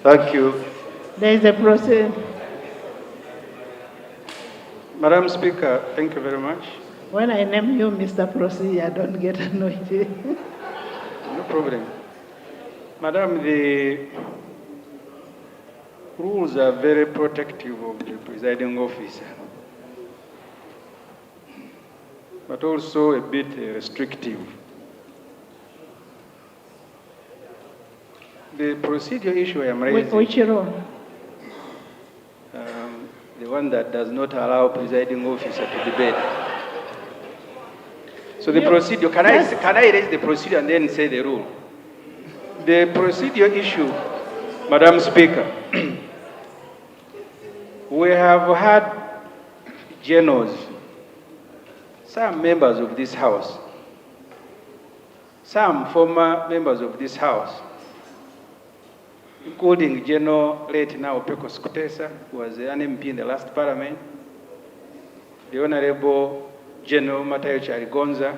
Thank you. There is a process. Madam Speaker, thank you very much. When I name you Mr. Prosi, I don't get annoyed. No problem. Madam, the rules are very protective of the presiding officer, but also a bit restrictive. The procedure issue I am raising, Which role? the one that does not allow presiding officer to debate. So the procedure, can I raise the procedure and then say the rule? The procedure issue, Madam Speaker, we have had generals, some members of this House, some former members of this House, including General late now Pecos Kutesa, who was an MP in the last parliament, the Honorable General Matayo Charigonza.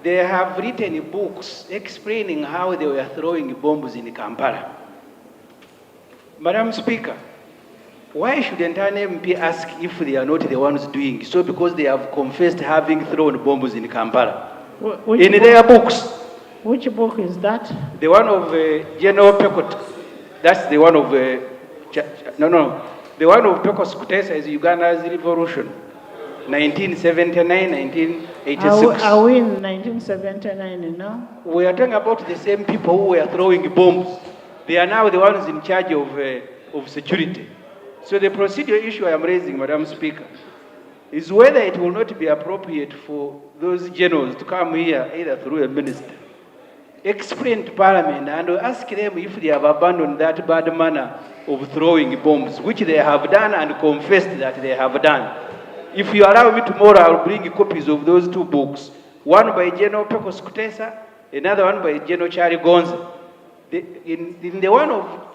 They have written books explaining how they were throwing bombs in Kampala. Madam Speaker, why shouldn't an MP ask if they are not the ones doing so, because they have confessed having thrown bombs in Kampala? In their books. Which book is that? The one of General Pecot. That's the one of the one of Pecos Kutesa is Uganda's revolution, 1979, 1986. Are we in 1979 now? We are talking about the same people who were throwing bombs. They are now the ones in charge of security. So the procedure issue I am raising, Madam Speaker, is whether it will not be appropriate for those generals to come here either through a minister, explain to Parliament and ask them if they have abandoned that bad manner of throwing bombs, which they have done and confessed that they have done. If you allow me tomorrow, I'll bring copies of those two books, one by General Pecos Kutesa, another one by General Charlie Gonza. In the one of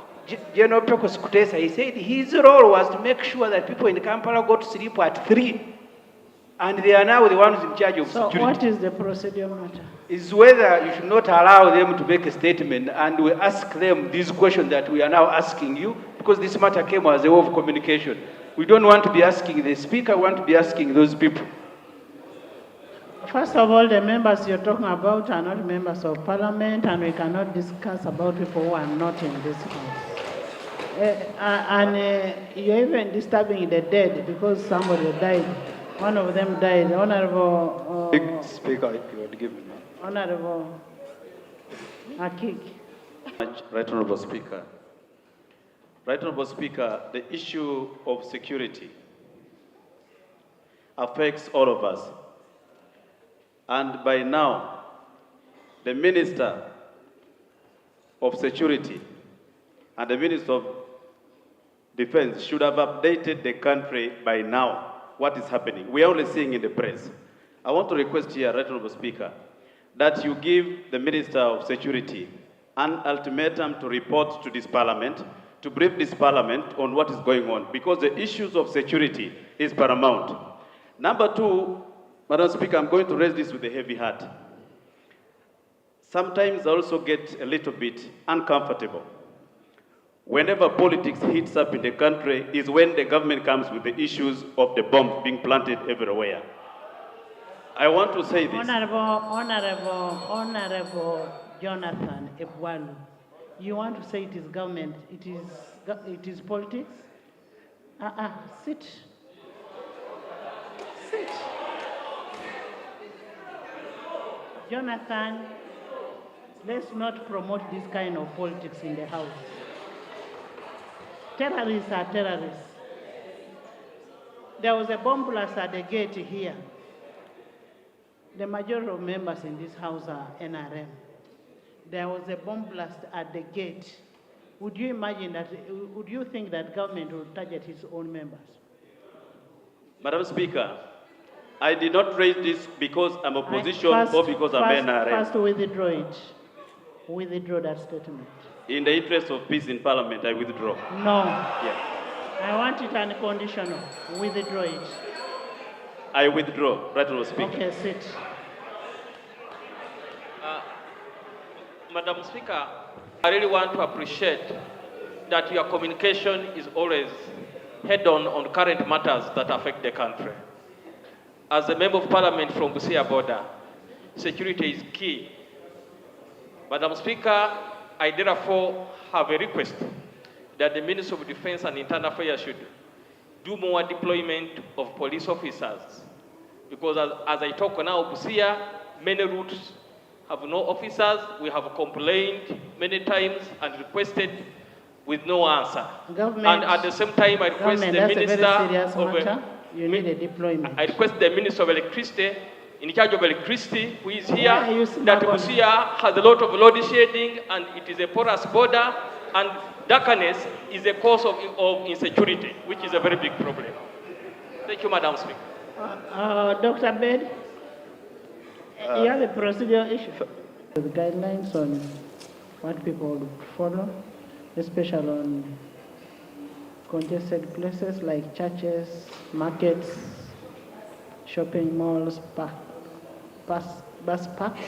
General Pecos Kutesa, he said his role was to make sure that people in Kampala go to sleep at 3, and they are now the ones in charge of security. So what is the procedure matter? Is whether you should not allow them to make a statement, and we ask them these questions that we are now asking you, because this matter came as a way of communication. We don't want to be asking the speaker, we want to be asking those people. First of all, the members you're talking about are not members of parliament, and we cannot discuss about people who are not in this house. You're even disturbing the dead because somebody died. One of them died. Honorable... Speaker, if you would give me. Honorable Akik. Right Honorable Speaker. Right Honorable Speaker, the issue of security affects all of us. And by now, the Minister of Security and the Minister of Defense should have updated the country by now what is happening. We are only seeing in the press. I want to request here, Right Honorable Speaker, that you give the Minister of Security an ultimatum to report to this Parliament, to brief this Parliament on what is going on, because the issues of security is paramount. Number two, Madam Speaker, I'm going to raise this with a heavy heart. Sometimes I also get a little bit uncomfortable. Whenever politics heats up in the country is when the government comes with the issues of the bombs being planted everywhere. I want to say this. Honorable Jonathan Ebwalu, you want to say it is government, it is politics? Sit. Sit. Jonathan, let's not promote this kind of politics in the House. Terrorists are terrorists. There was a bomb blast at the gate here. The majority of members in this House are NRM. There was a bomb blast at the gate. Would you imagine that, would you think that government would target its own members? Madam Speaker, I did not raise this because I'm opposition or because I'm NRM. First, withdraw it. Withdraw that statement. In the interest of peace in Parliament, I withdraw. No. Yes. I want it unconditional. Withdraw it. I withdraw. Right Honorable Speaker. Okay, sit. Madam Speaker, I really want to appreciate that your communication is always head-on current matters that affect the country. As a member of parliament from Busia border, security is key. Madam Speaker, I therefore have a request that the Minister of Defense and Internal Affairs should do more deployment of police officers. Because as I talk now, Busia, many routes have no officers. We have complained many times and requested with no answer. And at the same time, I request the Minister you need a deployment. I request the Minister of Electricity, in charge of electricity, who is here, that Busia has a lot of load shedding and it is a porous border, and darkness is a cause of insecurity, which is a very big problem. Thank you, Madam Speaker. Dr. Bed, you have a procedural issue. The guidelines on what people would follow, especially on congested places like churches, markets, shopping malls, bus parks.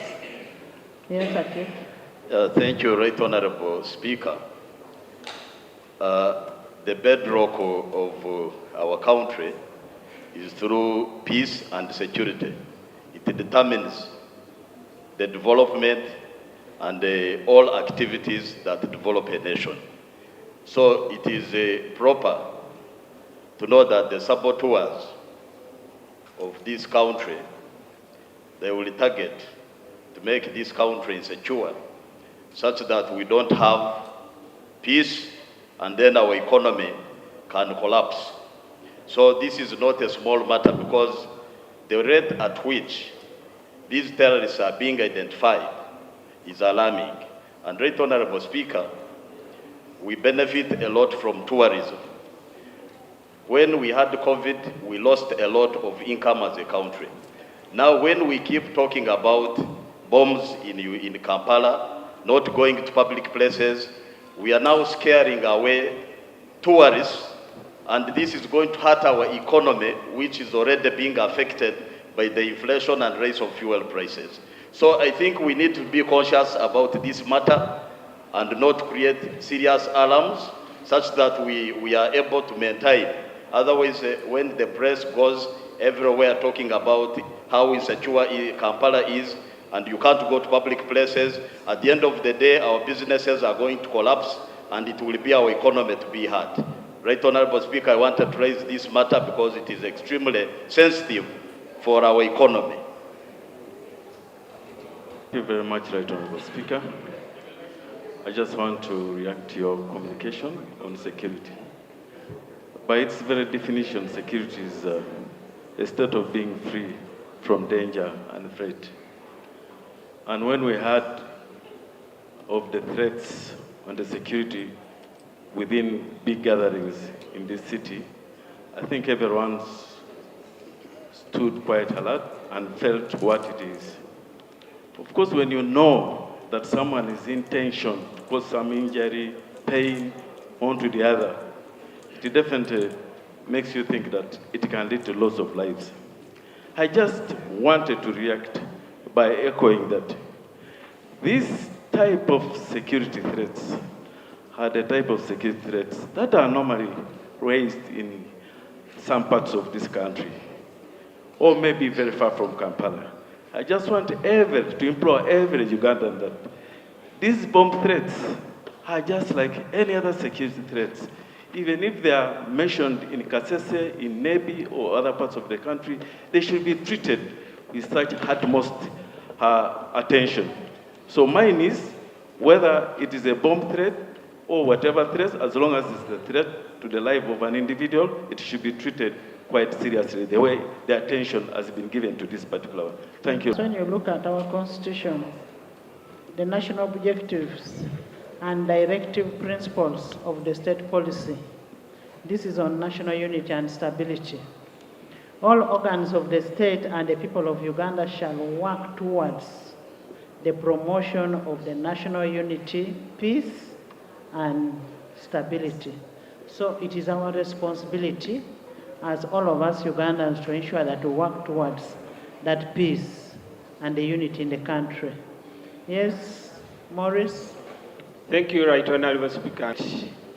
Yes, Ake. Thank you, Right Honorable Speaker. The bedrock of our country is through peace and security. It determines the development and all activities that develop a nation. So it is proper to know that the saboteurs of this country, they will target to make this country insecure, such that we don't have peace and then our economy can collapse. So this is not a small matter, because the rate at which these terrorists are being identified is alarming. And Right Honorable Speaker, we benefit a lot from tourism. When we had COVID, we lost a lot of income as a country. Now, when we keep talking about bombs in Kampala, not going to public places, we are now scaring away tourists, and this is going to hurt our economy, which is already being affected by the inflation and rise of fuel prices. So I think we need to be conscious about this matter and not create serious alarms, such that we are able to maintain. Otherwise, when the press goes everywhere talking about how insecure Kampala is, and you can't go to public places, at the end of the day, our businesses are going to collapse, and it will be our economy to be hurt. Right Honorable Speaker, I wanted to raise this matter because it is extremely sensitive for our economy. Thank you very much, Right Honorable Speaker. I just want to react to your communication on security. By its very definition, security is a state of being free from danger and threat. And when we heard of the threats on the security within big gatherings in this city, I think everyone stood quite alert and felt what it is. Of course, when you know that someone is intention to cause some injury, pain onto the other, it definitely makes you think that it can lead to loss of lives. I just wanted to react by echoing that this type of security threats are the type of security threats that are normally raised in some parts of this country, or maybe very far from Kampala. I just want to implore every Ugandan that these bomb threats are just like any other security threats. Even if they are mentioned in Kasese, in Nebi, or other parts of the country, they should be treated with such utmost attention. So mine is, whether it is a bomb threat or whatever threat, as long as it's a threat to the life of an individual, it should be treated quite seriously, the way the attention has been given to this particular one. Thank you. When you look at our constitution, the national objectives and directive principles of the state policy, this is on national unity and stability. All organs of the state and the people of Uganda shall work towards the promotion of the national unity, peace, and stability. So it is our responsibility as all of us Ugandans to ensure that we work towards that peace and the unity in the country. Yes, Maurice? Thank you, Right Honourable Speaker,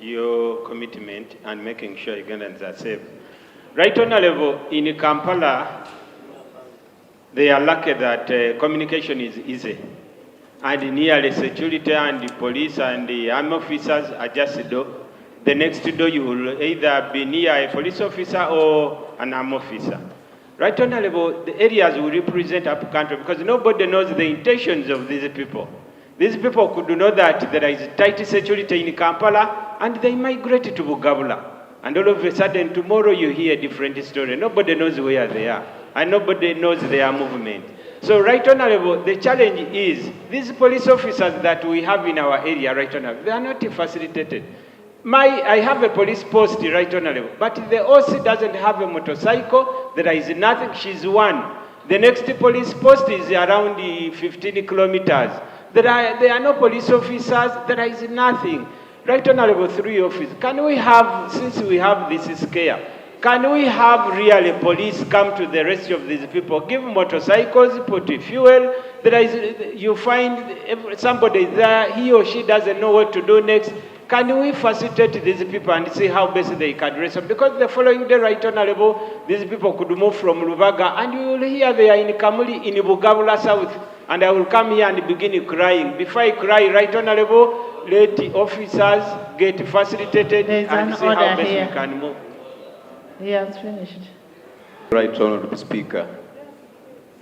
your commitment and making sure Ugandans are safe. Right Honourable, in Kampala, they are lucky that communication is easy. And nearly security and the police and the army officers are just a door. The next door you will either be near a police officer or an army officer. Right Honourable, the areas will represent up country because nobody knows the intentions of these people. These people could know that there is tight security in Kampala and they migrate to Bugabula. And all of a sudden, tomorrow you hear a different story. Nobody knows where they are and nobody knows their movement. So, Right Honourable, the challenge is these police officers that we have in our area, Right Honourable, they are not facilitated. I have a police post, Right Honourable, but the OC doesn't have a motorcycle. There is nothing. She's one. The next police post is around 15 kilometers. There are no police officers. There is nothing. Right Honourable, through your office, can we have, since we have this scare, can we have really police come to the rescue of these people, give motorcycles, put fuel? You find somebody there, he or she doesn't know what to do next. Can we facilitate these people and see how best they can rescue? Because the following day, Right Honourable, these people could move from Lubaga and you will hear they are in Kamuli, in Bugabula South. And I will come here and begin crying. Before I cry, Right Honourable, let the officers get facilitated and see how best we can move. He has finished. Right Honourable Speaker,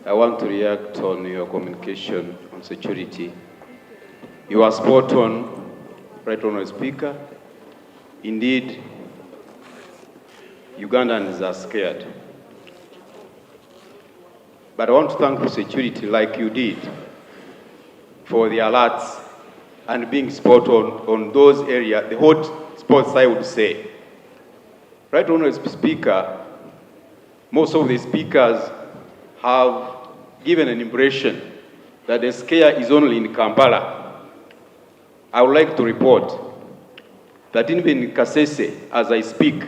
I want to react on your communication on security. You are spot on, Right Honourable Speaker. Indeed, Ugandans are scared. But I want to thank the security like you did for the alerts and being spot on those areas, the hot spots I would say. Right Honourable Speaker, most of the speakers have given an impression that the scare is only in Kampala. I would like to report that even in Kasese, as I speak,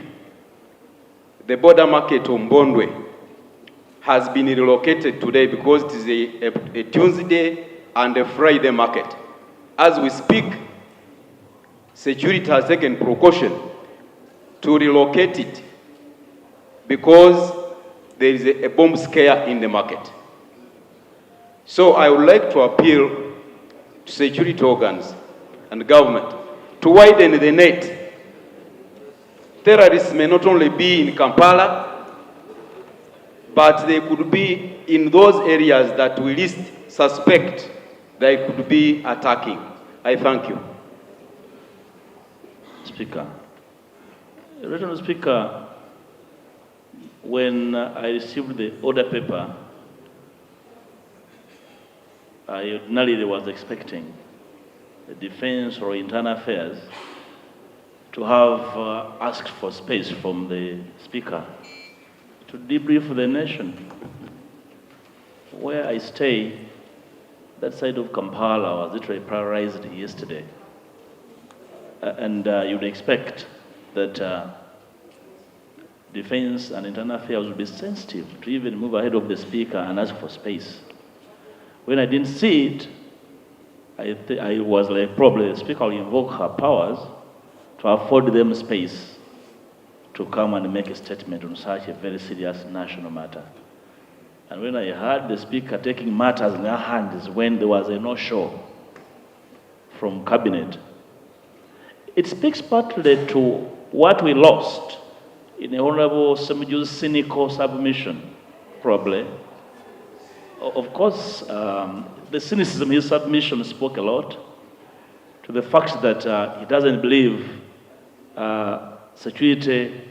the border market of Mbondwe has been relocated today because it is a Tuesday and a Friday market. As we speak, security has taken precaution to relocate it because there is a bomb scare in the market. So I would like to appeal to security organs and government to widen the net. Terrorists may not only be in Kampala, but they could be in those areas that we least suspect they could be attacking. I thank you. Speaker. Regional Speaker, when I received the order paper, I ordinarily was expecting the Defense or Internal Affairs to have asked for space from the Speaker to debrief the nation. Where I stay, that side of Kampala was literally paralyzed yesterday. And you'd expect that Defense and Internal Affairs would be sensitive to even move ahead of the Speaker and ask for space. When I didn't see it, I was like, probably the Speaker will invoke her powers to afford them space to come and make a statement on such a very serious national matter. And when I heard the Speaker taking matters in her hands when there was a no-show from Cabinet, it speaks partly to what we lost in the Honourable Ssemujju's cynical submission, probably. Of course, the cynicism in his submission spoke a lot to the fact that he doesn't believe security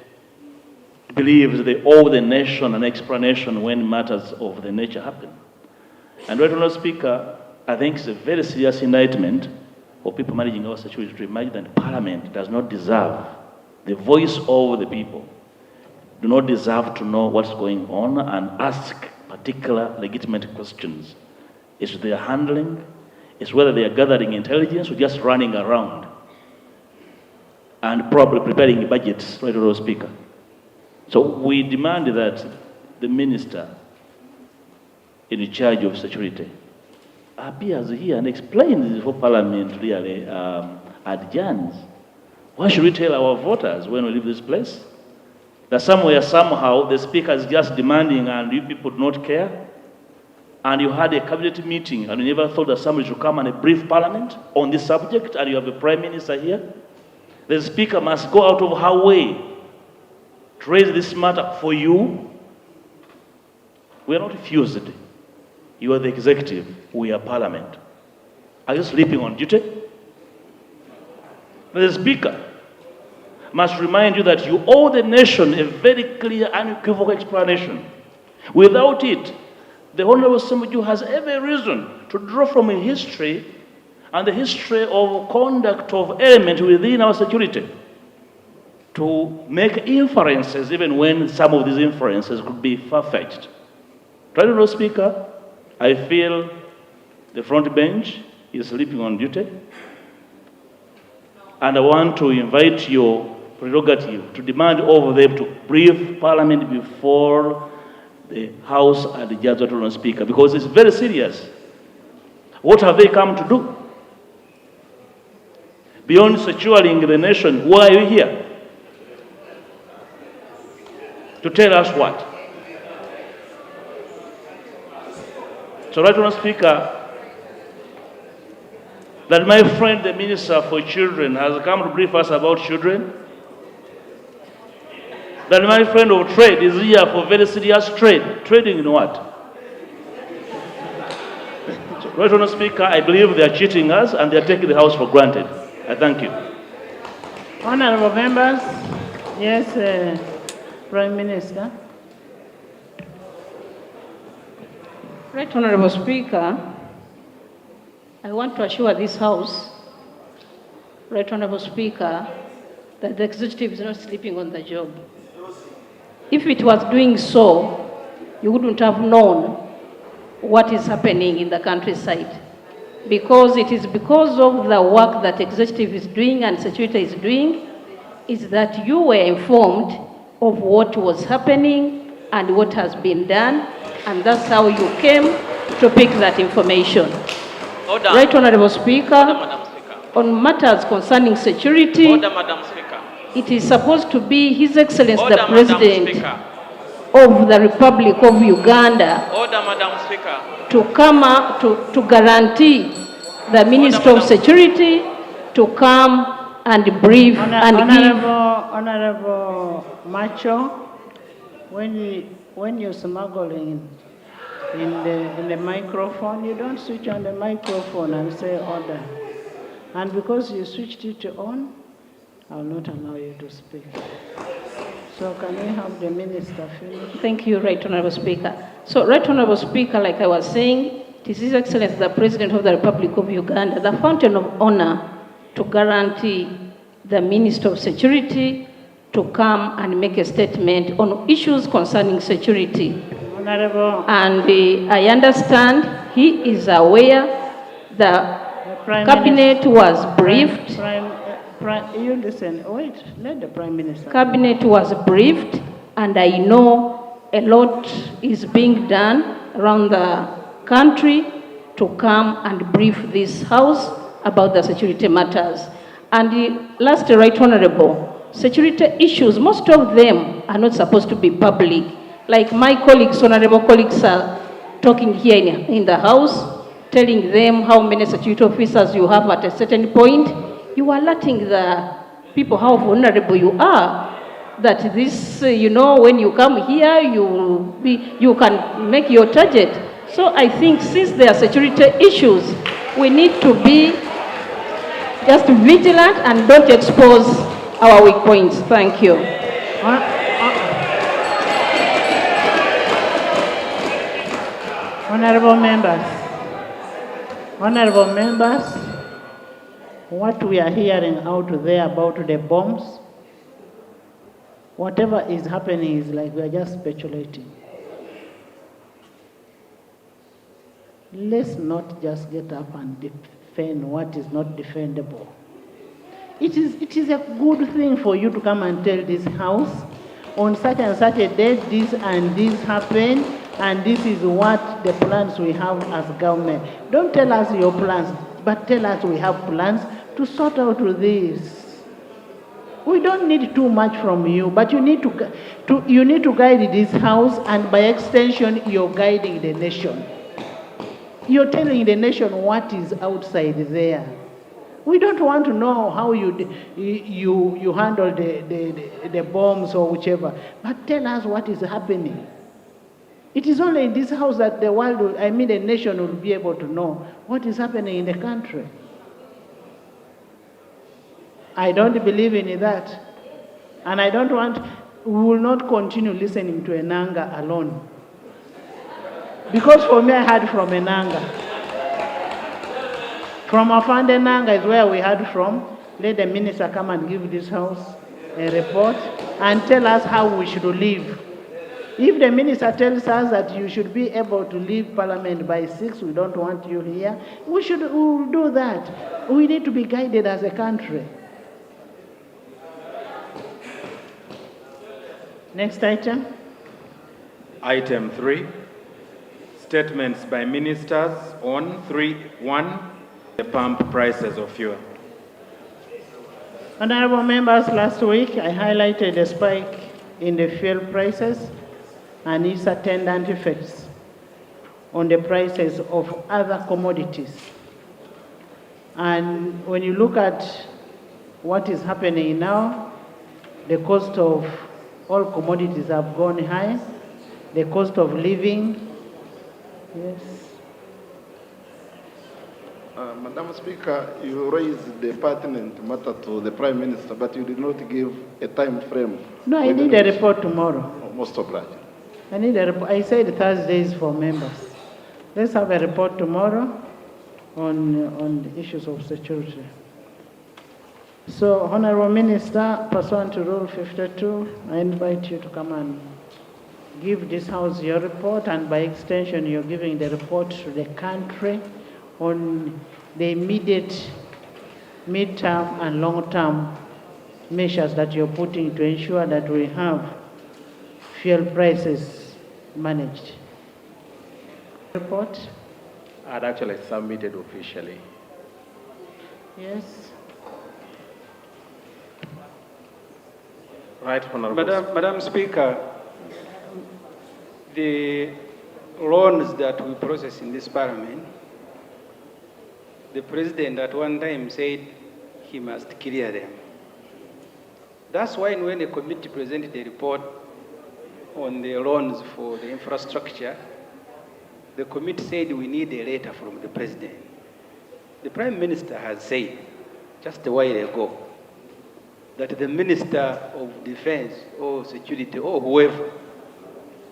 believes they owe the nation an explanation when matters of the nature happen. And Right Honourable Speaker, I think it's a very serious indictment of people managing our security to imagine that Parliament does not deserve the voice of the people, do not deserve to know what's going on and ask particular legitimate questions. It's their handling, it's whether they are gathering intelligence or just running around and probably preparing budgets, Right Honourable Speaker. So we demand that the Minister in charge of security appears here and explains for Parliament really adjourns, what should we tell our voters when we leave this place? That somewhere, somehow, the speaker is just demanding and you people do not care? And you had a cabinet meeting and you never thought that somebody should come and brief parliament on this subject, and you have a prime minister here? The speaker must go out of her way to raise this matter for you. We are not refused. You are the executive, we are parliament. Are you sleeping on duty? The speaker must remind you that you owe the nation a very clear, unequivocal explanation. Without it, the Honorable Ssemujju has every reason to draw from a history and the history of conduct of elements within our security to make inferences, even when some of these inferences could be far-fetched. Honorable Speaker, I feel the front bench is sleeping on duty, and I want to invite your prerogative to demand of them to brief Parliament before the House and the Judge Honorable Speaker, because it's very serious. What have they come to do? Beyond securing the nation, why are you here? To tell us what? So, Right Honourable Speaker, that my friend, the Minister for Children, has come to brief us about children. That my friend of trade is here for very serious trade. Trading in what? Right Honourable Speaker, I believe they are cheating us and they are taking the House for granted. I thank you. Honourable members, yes, Prime Minister. Right Honourable Speaker, I want to assure this House, Right Honourable Speaker, that the executive is not sleeping on the job. If it was doing so, you wouldn't have known what is happening in the countryside. Because it is because of the work that executive is doing and security is doing, is that you were informed of what was happening and what has been done, and that's how you came to pick that information. Order. Right Honourable Speaker, Order, Madam Speaker. On matters concerning security, Order, Madam Speaker. it is supposed to be His Excellency Order, the President Madam of the Republic of Uganda Order, Madam Speaker. to come up to guarantee the Minister of Security to come and brief and give. Honorable Macho, when you're smuggling in the microphone, you don't switch on the microphone and say order. And because you switched it on, I'll not allow you to speak. So can we have the minister finish? Thank you, Right Honourable Speaker. So, Right Honourable Speaker, like I was saying, it is His Excellency the President of the Republic of Uganda, the fountain of honor to guarantee the Minister of Security to come and make a statement on issues concerning security. Honorable. And I understand he is aware the Cabinet was briefed. You listen, wait, let the Prime Minister. Cabinet was briefed, and I know a lot is being done around the country to come and brief this House about the security matters. And the last, Right Honourable, security issues, most of them are not supposed to be public. Like my colleagues, honourable colleagues, are talking here in the House, telling them how many security officers you have at a certain point. You are letting the people how vulnerable you are. That this, when you come here, you can make your target. So I think since there are security issues, we need to be just vigilant and don't expose our weak points. Thank you. Honorable members, what we are hearing out there about the bombs, whatever is happening is like we are just speculating. Let's not just get up and defend what is not defendable. It is a good thing for you to come and tell this House, on such and such a date, this and this happened, and this is what the plans we have as government. Don't tell us your plans, but tell us we have plans, to sort out with this. We don't need too much from you, but you need to guide this house, and by extension, you're guiding the nation. You're telling the nation what is outside there. We don't want to know how you handle the bombs or whichever, but tell us what is happening. It is only in this house that the world, the nation will be able to know what is happening in the country. I don't believe in that. And we will not continue listening to Enanga alone. Because for me, I heard from Enanga. From Afande Enanga is where we heard from. Let the minister come and give this house a report and tell us how we should live. If the minister tells us that you should be able to leave Parliament by 6, we don't want you here, we will do that. We need to be guided as a country. Next item. Item 3, statements by ministers on 3.1, the pump prices of fuel. Honorable members, last week I highlighted a spike in the fuel prices and its attendant effects on the prices of other commodities. And when you look at what is happening now, the cost of all commodities have gone high, the cost of living, yes. Madam Speaker, you raised the pertinent matter to the Prime Minister, but you did not give a time frame. No, I need a report tomorrow. Most obliged. I need a report. I said Thursdays for members. Let's have a report tomorrow on the issues of security. So, Honorable Minister, pursuant to Rule 52, I invite you to come and give this House your report, and by extension, you're giving the report to the country on the immediate, mid-term, and long-term measures that you're putting to ensure that we have fuel prices managed. Report? I'd actually submitted officially. Yes. Right, Honorable. Madam Speaker, the loans that we process in this Parliament, the President at one time said he must clear them. That's why when the committee presented the report on the loans for the infrastructure, the committee said we need a letter from the President. The Prime Minister has said just a while ago that the Minister of Defense or Security or whoever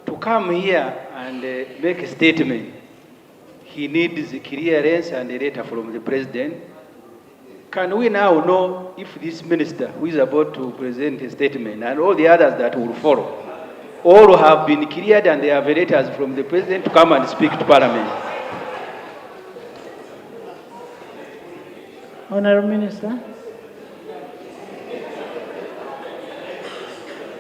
to come here and make a statement, he needs a clearance and a letter from the President. Can we now know if this minister who is about to present a statement and all the others that will follow, all have been cleared and they have letters from the President to come and speak to Parliament? Honorable Minister.